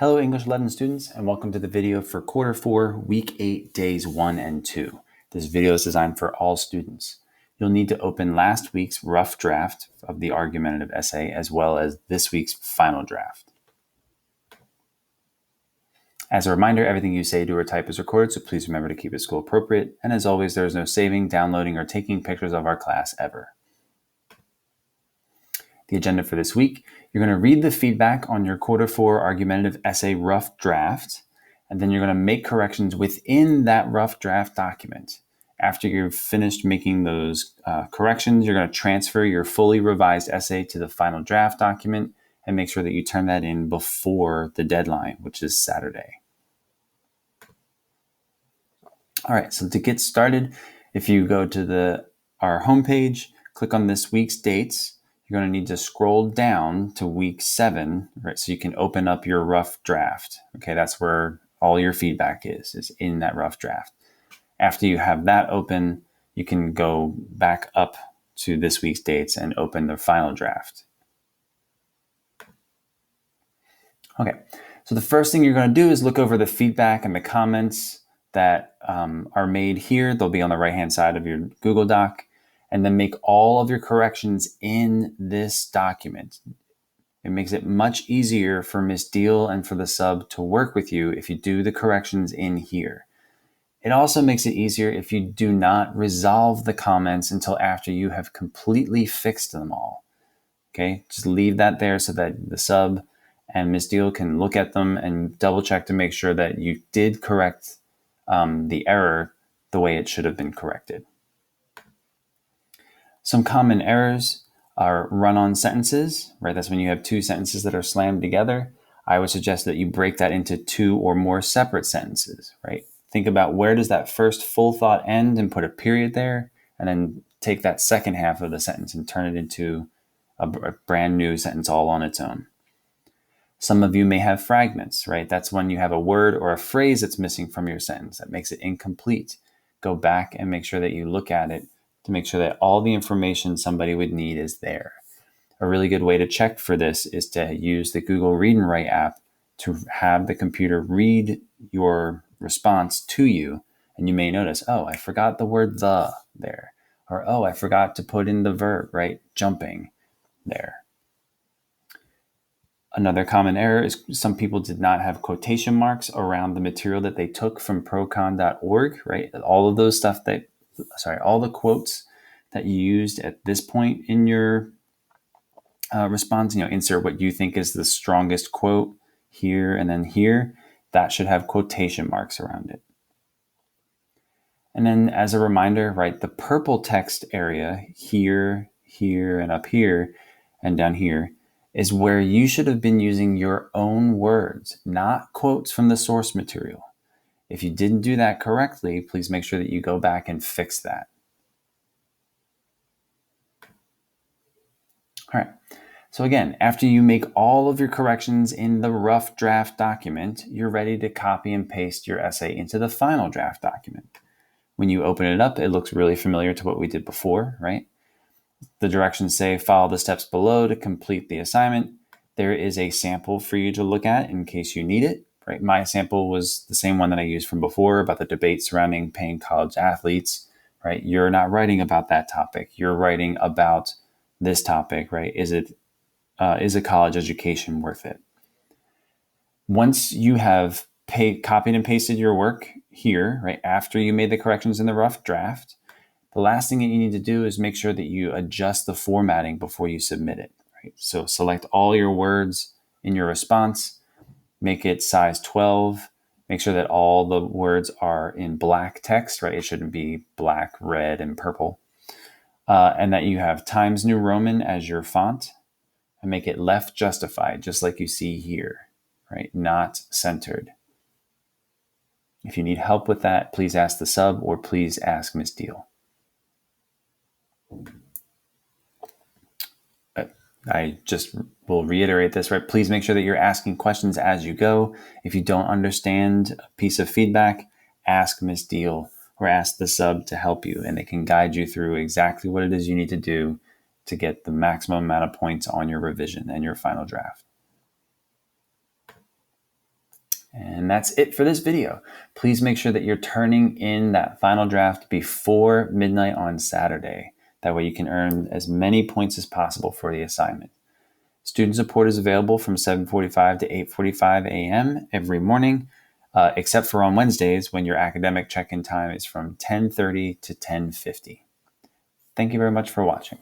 Hello English 11 students, and welcome to the video for Quarter 4, Week 8, Days 1 and 2. This video is designed for all students. You'll need to open last week's rough draft of the argumentative essay as well as this week's final draft. As a reminder, everything you say, do, or type is recorded, so please remember to keep it school appropriate. And as always, there is no saving, downloading, or taking pictures of our class ever. The agenda for this week, you're going to read the feedback on your Quarter 4 argumentative essay rough draft, and then you're going to make corrections within that rough draft document. After you've finished making those corrections, you're going to transfer your fully revised essay to the final draft document and make sure that you turn that in before the deadline, which is Saturday. All right, so to get started, if you go to our homepage, click on this week's dates, you're going to need to scroll down to week 7, right? So you can open up your rough draft. Okay, that's where all your feedback is in that rough draft. After you have that open, you can go back up to this week's dates and open the final draft. Okay, so the first thing you're going to do is look over the feedback and the comments that are made here. They'll be on the right-hand side of your Google Doc. And then make all of your corrections in this document. It makes it much easier for Miss Deal and for the sub to work with you if you do the corrections in here. It also makes it easier if you do not resolve the comments until after you have completely fixed them all. Okay, just leave that there so that the sub and Miss Deal can look at them and double check to make sure that you did correct the error the way it should have been corrected. Some common errors are run-on sentences, right? That's when you have two sentences that are slammed together. I would suggest that you break that into 2 or more separate sentences, right? Think about where does that first full thought end and put a period there, and then take that second half of the sentence and turn it into a brand new sentence all on its own. Some of you may have fragments, right? That's when you have a word or a phrase that's missing from your sentence that makes it incomplete. Go back and make sure that you look at it to make sure that all the information somebody would need is there. A really good way to check for this is to use the Google Read and Write app to have the computer read your response to you. And you may notice, oh, I forgot the word the there. Or, oh, I forgot to put in the verb, right? Jumping there. Another common error is some people did not have quotation marks around the material that they took from procon.org, right? All the quotes that you used at this point in your response, insert what you think is the strongest quote here and then here. That should have quotation marks around it. And then as a reminder, right, the purple text area here, here, and up here, and down here is where you should have been using your own words, not quotes from the source material. If you didn't do that correctly, please make sure that you go back and fix that. All right. So again, after you make all of your corrections in the rough draft document, you're ready to copy and paste your essay into the final draft document. When you open it up, it looks really familiar to what we did before, right? The directions say follow the steps below to complete the assignment. There is a sample for you to look at in case you need it. Right? My sample was the same one that I used from before about the debate surrounding paying college athletes, right? You're not writing about that topic. You're writing about this topic, right? Is a college education worth it? Once you have copied and pasted your work here, right, after you made the corrections in the rough draft, the last thing that you need to do is make sure that you adjust the formatting before you submit it, right? So select all your words in your response, make it size 12, make sure that all the words are in black text, right? It shouldn't be black, red, and purple. And that you have Times New Roman as your font, and make it left justified, just like you see here, right? Not centered. If you need help with that, please ask the sub or please ask Miss Deal. I just will reiterate this, right? Please make sure that you're asking questions as you go. If you don't understand a piece of feedback, ask Miss Deal or ask the sub to help you, and they can guide you through exactly what it is you need to do to get the maximum amount of points on your revision and your final draft. And that's it for this video. Please make sure that you're turning in that final draft before midnight on Saturday. That way you can earn as many points as possible for the assignment. Student support is available from 7:45 to 8:45 a.m. every morning, except for on Wednesdays when your academic check-in time is from 10:30 to 10:50. Thank you very much for watching.